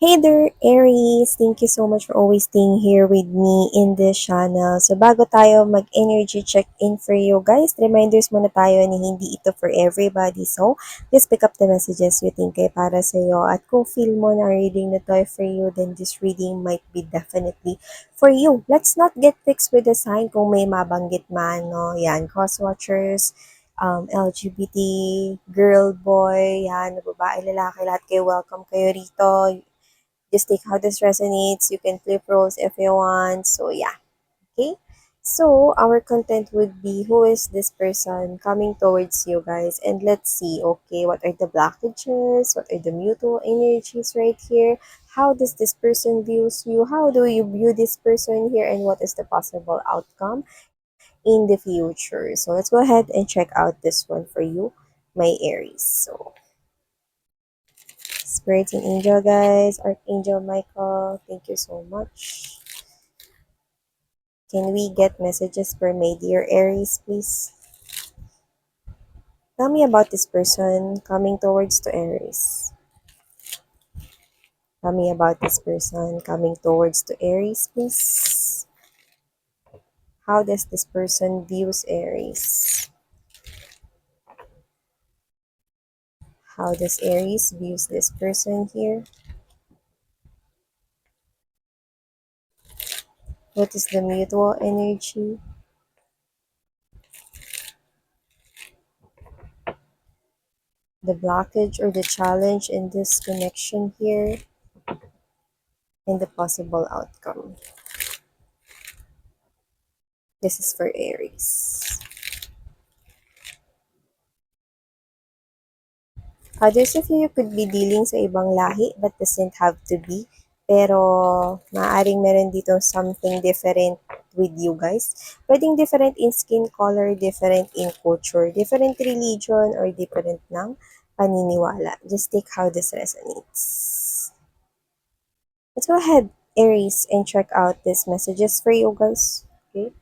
Hey there, Aries! Thank you so much for always staying here with me in this channel. So bago tayo mag-energy check-in for you guys, reminders muna tayo na hindi ito for everybody. So just pick up the messages you think ay para sa iyo. At kung feel mo na reading na to ay for you, then this reading might be definitely for you. Let's not get fixed with the sign kung may mabanggit man. No? Yan, cross-watchers, LGBT, girl, boy, yan, babae, lalaki, lahat kayo welcome kayo rito. Just take how this resonates. You can flip roles if you want. So yeah, okay. So our content would be who is this person coming towards you guys, and let's see. Okay, what are the blockages? What are the mutual energies right here? How does this person views you? How do you view this person here, and what is the possible outcome in the future? So let's go ahead and check out this one for you, my Aries. So Spirit and Angel, guys. Archangel Michael, thank you so much. Can we get messages for my dear Aries, please? Tell me about this person coming towards to Aries. Tell me about this person coming towards to Aries, please. How does this person views Aries? How does Aries views this person here? What is the mutual energy? The blockage or the challenge in this connection here? And the possible outcome. This is for Aries. Others of you could be dealing sa ibang lahi but doesn't have to be. Pero maaring meron dito something different with you guys. Pwedeng different in skin color, different in culture, different religion, or different ng paniniwala. Just take how this resonates. Let's go ahead, Aries, and check out these messages for you guys. Okay?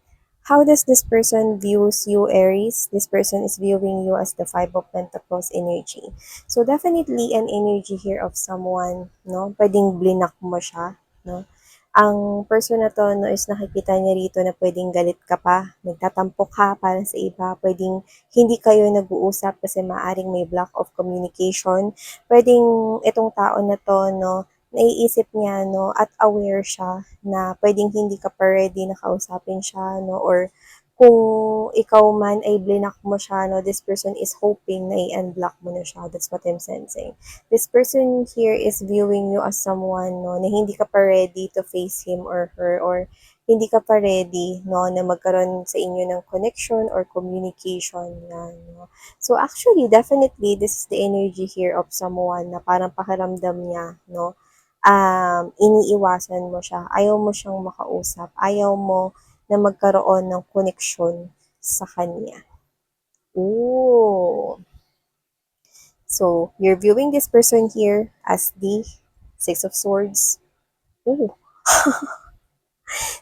How does this person views you, Aries? This person is viewing you as the Five of Pentacles energy. So definitely an energy here of someone, no? Pwedeng blinak mo siya, no? Ang person na to, no, is nakikita niya rito na pwedeng galit ka pa, nagtatampo ka para sa iba, pwedeng hindi kayo nag-uusap kasi maaring may block of communication. Pwedeng itong tao na to, no, naiisip niya, no, at aware siya na pwedeng hindi ka pa ready na kausapin siya, no, or kung ikaw man ay blinak mo siya, no, this person is hoping na i-unblock mo na siya. That's what I'm sensing. This person here is viewing you as someone, no, na hindi ka pa ready to face him or her, or hindi ka pa ready, no, na magkaroon sa inyo ng connection or communication. Yan, no. So actually, definitely, this is the energy here of someone na parang pakiramdam niya, no, iniiwasan mo siya, ayaw mo siyang makausap, ayaw mo na magkaroon ng koneksyon sa kanya. Ooh. So, you're viewing this person here as the Six of Swords. Ooh.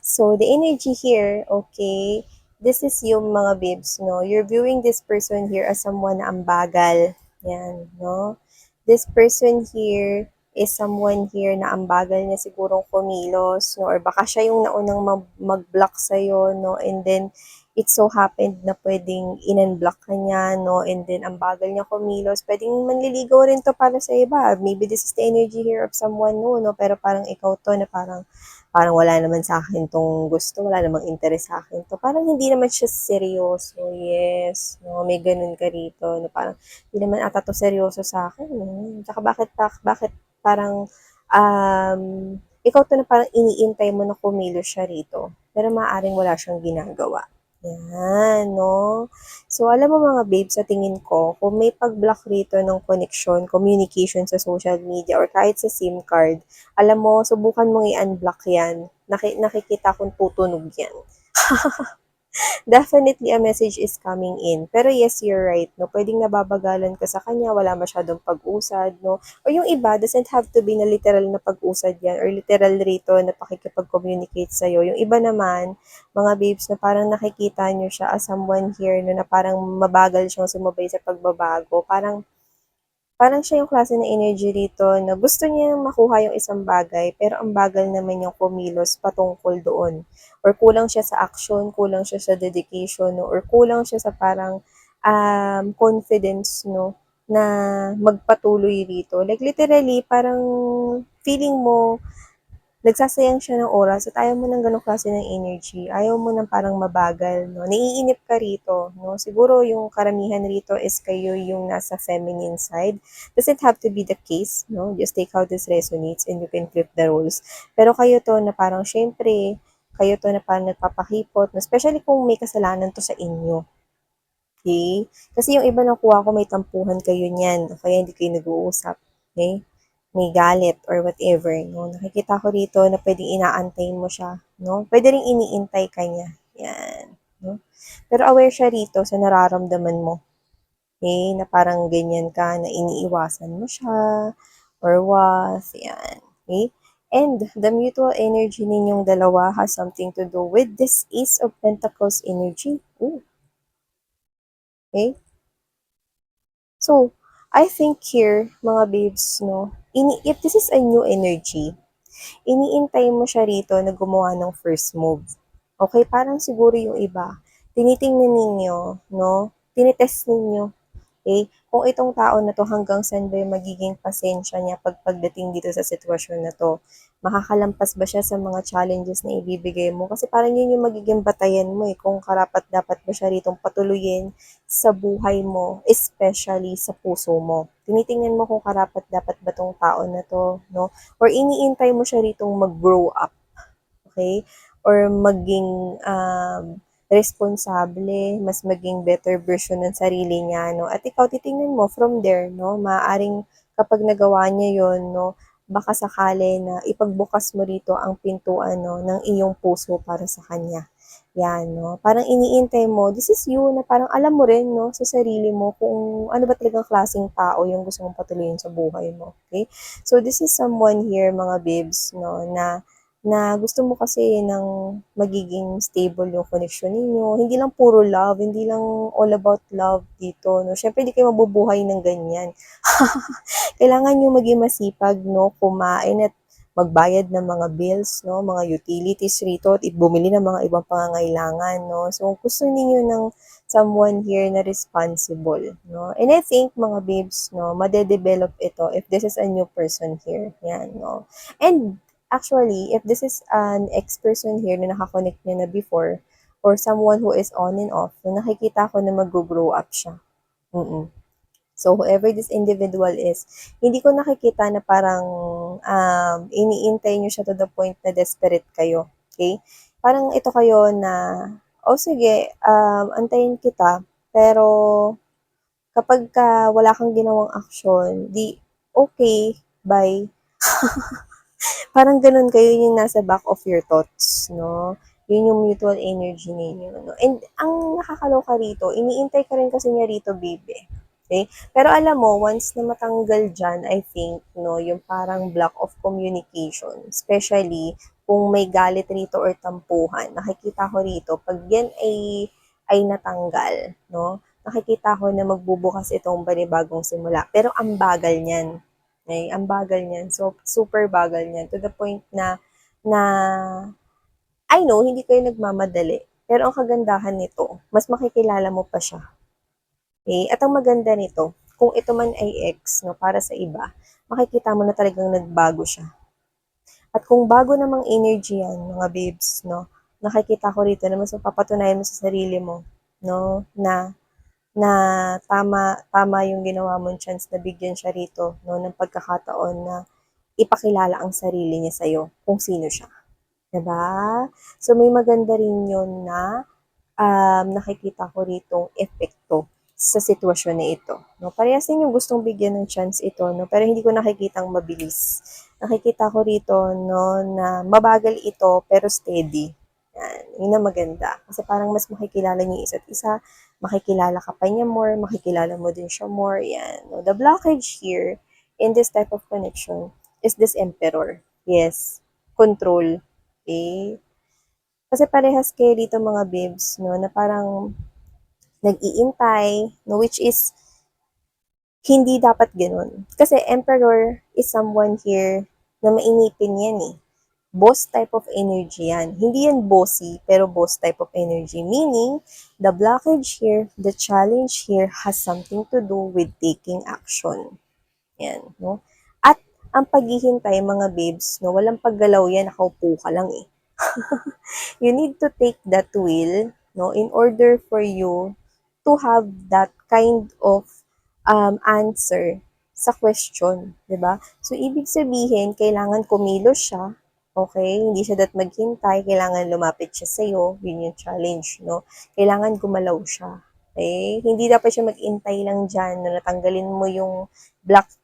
So, the energy here, okay, this is yung mga babes, no? You're viewing this person here as someone na ambagal. Yan, no? This person here is someone here na ambagal niya sigurong kumilos, no? Or baka siya yung naunang mag-block sa'yo, no? And then, it so happened na pwedeng in-unblock ka niya, no? And then, ang bagal niya kumilos. Pwedeng manliligaw rin to para sa iba. Maybe this is the energy here of someone, no? Pero parang ikaw to na parang wala naman sa akin tong gusto, wala namang interes sa akin to. Parang hindi naman siya seryoso, yes. No, may ganun ka rito, no, parang hindi naman ata to seryoso sa akin. No? Tsaka bakit parang ikaw to na parang iniintay mo na kumilos siya rito. Pero maaaring wala siyang ginagawa. Yan, no? So, alam mo mga babe, sa tingin ko, kung may pag-block rito ng connection, communication sa social media, or kahit sa SIM card, alam mo, subukan mong i-unblock yan. Nakikita kong tutunog yan. Definitely a message is coming in. Pero yes, you're right, no? Pwedeng nababagalan ka sa kanya, wala masyadong pag-usad, no? O yung iba, doesn't have to be na literal na pag-usad yan, or literal rito na pakikipag-communicate sa'yo. Yung iba naman, mga babes na parang nakikita nyo siya as someone here, no, na parang mabagal siyang sumabay sa pagbabago. Parang Parang siya yung klase ng energy rito na gusto niya makuha yung isang bagay, pero ang bagal naman yung kumilos patungkol doon. Or kulang siya sa action, kulang siya sa dedication, no? Or kulang siya sa parang confidence, no? Na magpatuloy rito. Like literally, parang feeling mo nagsasayang siya ng oras at ayaw mo ng ganong klase ng energy. Ayaw mo ng parang mabagal, no? Naiinip ka rito, no? Siguro yung karamihan rito is kayo yung nasa feminine side. Doesn't have to be the case, no? Just take how this resonates and you can flip the roles. Pero kayo to na parang syempre, kayo to na parang nagpapakipot, no? Especially kung may kasalanan to sa inyo. Okay? Kasi yung iba nakuha ko may tampuhan kayo niyan, o kaya hindi kayo nag-uusap. Okay? May galit or whatever, no? Nakikita ko rito na pwedeng inaantayin mo siya, no? Pwede ring iniintay ka niya. Yan, no? Pero aware siya rito sa nararamdaman mo. Okay? Na parang ganyan ka, na iniiwasan mo siya, or what, yan. Okay? And the mutual energy ninyong dalawa has something to do with this Ace of Pentacles energy. Ooh, okay? So, I think here, mga babes, no, if this is a new energy, iniintay mo siya rito na gumawa ng first move. Okay, parang siguro yung iba, tinitingnan ninyo, no, tinitest ninyo. Okay? Kung itong tao na to hanggang saan ba yung magiging pasensya niya pagdating dito sa sitwasyon na to. Makakalampas ba siya sa mga challenges na ibibigay mo? Kasi parang yun yung magiging batayan mo eh. Kung karapat dapat ba siya ritong patuloyin sa buhay mo, especially sa puso mo. Tinitingnan mo kung karapat dapat ba tong tao na to, no? Or iniintay mo siya ritong mag-grow up, okay? Or maging responsable, mas maging better version ng sarili niya, no? At ikaw, titingnan mo from there, no? Maaring kapag nagawa niya yon, no? Baka sakali na ipagbukas mo rito ang pintuan, no? Ng iyong puso para sa kanya. Yan, no? Parang iniintay mo, this is you, na parang alam mo rin, no? Sa sarili mo kung ano ba talagang klaseng tao yung gusto mong patuloyin sa buhay mo, okay? So, this is someone here, mga babes, no? Na gusto mo kasi ng magiging stable yung connection ninyo. Hindi lang puro love, hindi lang all about love dito, no? Syempre, hindi kayo mabubuhay ng ganyan. Kailangan nyo maging masipag, no? Kumain at magbayad ng mga bills, no? Mga utilities rito at bumili ng mga ibang pangangailangan, no? So, gusto niyo ng someone here na responsible, no? And I think, mga babes, no, madedevelop ito if this is a new person here. Yan, no? And actually, if this is an ex-person here na nakakonect niya na before, or someone who is on and off, so nakikita ko na mag-grow up siya. Mm-mm. So, whoever this individual is, hindi ko nakikita na parang iniintay nyo siya to the point na desperate kayo. Okay? Parang ito kayo na, oh sige, antayin kita, pero kapag ka wala kang ginawang action, di, okay, bye. Parang ganun kayo yung nasa back of your thoughts, no? Yun yung mutual energy ninyo, no? And ang nakakaloka rito, iniintay ka rin kasi niya rito, baby. Okay? Pero alam mo, once na matanggal dyan, I think, no, yung parang block of communication, especially kung may galit rito or tampuhan, nakikita ko rito, pag yan ay natanggal, no, nakikita ko na magbubukas itong panibagong simula. Pero ang bagal niyan, okay? Ang bagal niyan. So, super bagal niyan. To the point na, I know, hindi kayo nagmamadali. Pero ang kagandahan nito, mas makikilala mo pa siya. Okay? At ang maganda nito, kung ito man ay ex, no, para sa iba, makikita mo na talagang nagbago siya. At kung bago namang energy yan, mga babes, no, nakikita ko rito na mas mapapatunayan mo sa sarili mo, no, na tama yung ginawa mong chance na bigyan siya rito, no, ng pagkakataon na ipakilala ang sarili niya sa'yo kung sino siya. Diba? So, may maganda rin yun na nakikita ko ritong epekto sa sitwasyon na ito. No? Parehas din yung gustong bigyan ng chance ito, no? Pero hindi ko nakikitang mabilis. Nakikita ko rito, no, na mabagal ito pero steady. Yan, yun ang maganda. Kasi parang mas makikilala niyo isa't isa, makikilala ka pa niya more, makikilala mo din siya more. Yan. No? The blockage here in this type of connection is this emperor. Yes, control. Okay? Kasi parehas kayo dito mga babes, no, na parang nag-iintay, no, which is Hindi dapat gano'n. Kasi Emperor is someone here na mainipin yan eh. Boss type of energy yan. Hindi yan bossy, pero boss type of energy. Meaning, the blockage here, the challenge here has something to do with taking action. Yan, no? At ang paghihintay, mga babes, no, walang paggalaw yan, nakaupo ka lang eh. You need to take that wheel, no, in order for you to have that kind of answer sa question, 'di ba? So ibig sabihin, kailangan kumilos siya, okay? Hindi siya maghintay, kailangan lumapit siya sa iyo, yun yung challenge, no? Kailangan gumalaw siya. Okay? Hindi dapat siya maghintay lang diyan na natanggalin mo yung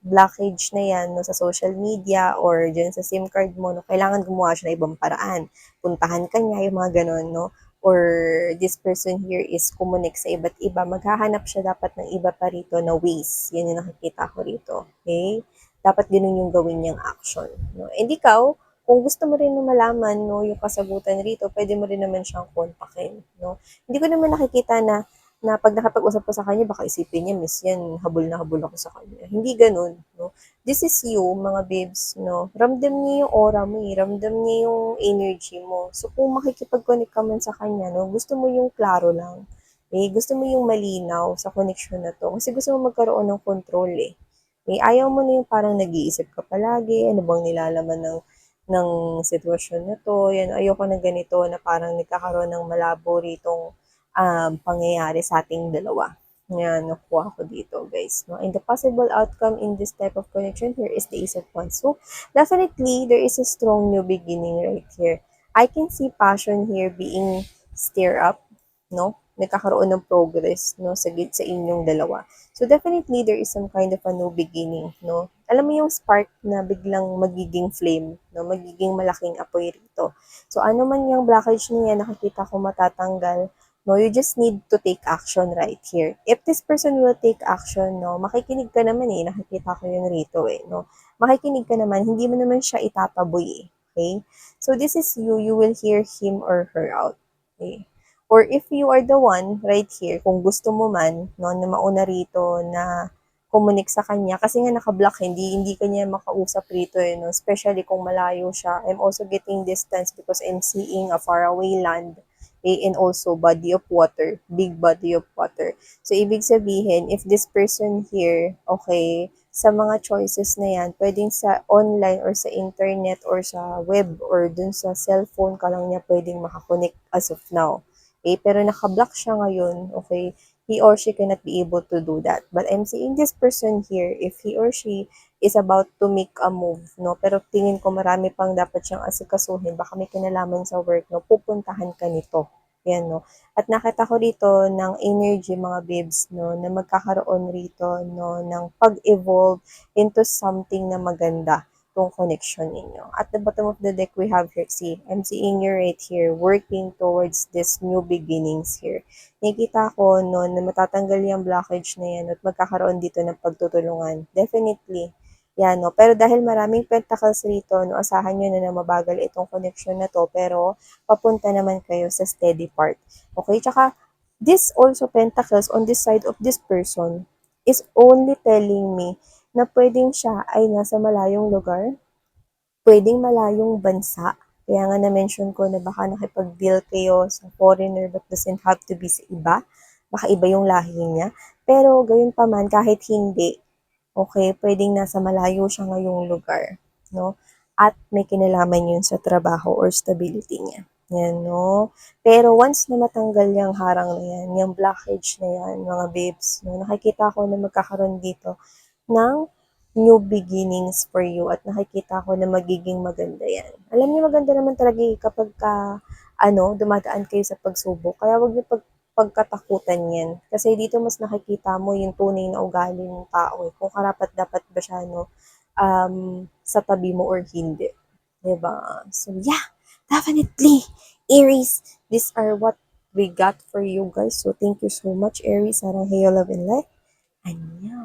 blockage na yan no, sa social media or dyan sa SIM card mo, no, kailangan gumawa siya ng ibang paraan. Puntahan ka niya, yung mga ganun, no? Or this person here is kumunik sa iba't iba, maghahanap siya dapat ng iba pa rito na ways. Yan yung nakikita ko rito. Okay? Dapat ganun yung gawin niyang action. No? And ikaw, kung gusto mo rin na malaman no, yung kasagutan rito, pwede mo rin naman siyang kontakin. No? Hindi ko naman nakikita na pag nakapag-usap ko sa kanya, baka isipin niya, miss yan, habol na habol ako sa kanya. Hindi ganun. No? This is you, mga babes, no? Ramdam niya yung aura mo, ramdam niya yung energy mo. So, kung makikipag-connect ka man sa kanya, no? Gusto mo yung klaro lang. Gusto mo yung malinaw sa connection na to. Kasi gusto mo magkaroon ng control, eh. Ayaw mo na yung parang nag-iisip ka palagi, ano bang nilalaman ng sitwasyon na to. Yan, ayoko na ganito na parang nagkakaroon ng malabo ritong pangyayari sa ating dalawa. Yan, nakuha ko dito, guys. No? And the possible outcome in this type of connection here is the Ace of Wands. So, definitely, there is a strong new beginning right here. I can see passion here being stir up, no? Nagkakaroon ng progress, no? Sa inyong dalawa. So, definitely, there is some kind of a new beginning, no? Alam mo yung spark na biglang magiging flame, no? Magiging malaking apoy rito. So, ano man yung blockage niya, nakikita ko matatanggal. No, you just need to take action right here. If this person will take action, no, makikinig ka naman eh. Nakikita ko yun rito eh, no. Makikinig ka naman, hindi mo naman siya itataboy eh. Okay? So, this is you. You will hear him or her out. Okay? Or if you are the one right here, kung gusto mo man, no, na mauna rito na kumunik sa kanya, kasi nga naka-block, hindi kanya makausap rito eh, no? Especially kung malayo siya. I'm also getting distance because I'm seeing a faraway land and also body of water, big body of water. So, ibig sabihin, if this person here, okay, sa mga choices na yan, pwedeng sa online or sa internet or sa web or dun sa cellphone ka lang niya pwedeng makakonect as of now. Okay, pero nakablock siya ngayon, okay, he or she cannot be able to do that. But I'm seeing this person here, if he or she is about to make a move, no? Pero tingin ko marami pang dapat siyang asikasuhin, baka may kinalaman sa work, no? Pupuntahan ka nito. Yan, no? At nakita ko rito ng energy, mga babes, no? Na magkakaroon rito, no? Ng pag-evolve into something na maganda tong connection ninyo. At the bottom of the deck, we have here, see, I'm seeing you right here, working towards this new beginnings here. Nakikita ko, no, na matatanggal yung blockage na yan at magkakaroon dito ng pagtutulungan. Definitely. Yan, no. Pero dahil maraming pentacles rito, no, asahan nyo na mabagal itong connection na to, pero papunta naman kayo sa steady part. Okay? Tsaka, this also pentacles on this side of this person is only telling me na pwedeng siya ay nasa malayong lugar, pwedeng malayong bansa. Kaya nga na-mention ko na baka nakipag-deal kayo sa foreigner but doesn't have to be sa iba. Baka iba yung lahi niya. Pero gayon pa man, kahit hindi, okay, pwedeng nasa malayo siya ngayong lugar. No? At may kinalaman yun sa trabaho or stability niya. Yan, no? Pero once na matanggal yung harang na yan, yung blockage na yan, mga babes, no? Nakikita ko na magkakaroon dito ng new beginnings for you at nakikita ko na magiging maganda yan. Alam niyo, maganda naman talaga kapag dumadaan kayo sa pagsubok. Kaya wag niyo pagkatakutan yan. Kasi dito mas nakikita mo yung tunay na ugali ng tao. Kung karapat-dapat ba siya, no, sa tabi mo or hindi. Diba? So, yeah, definitely. Aries, these are what we got for you guys. So, thank you so much, Aries. Sarang heyo, love and light. Annyeong.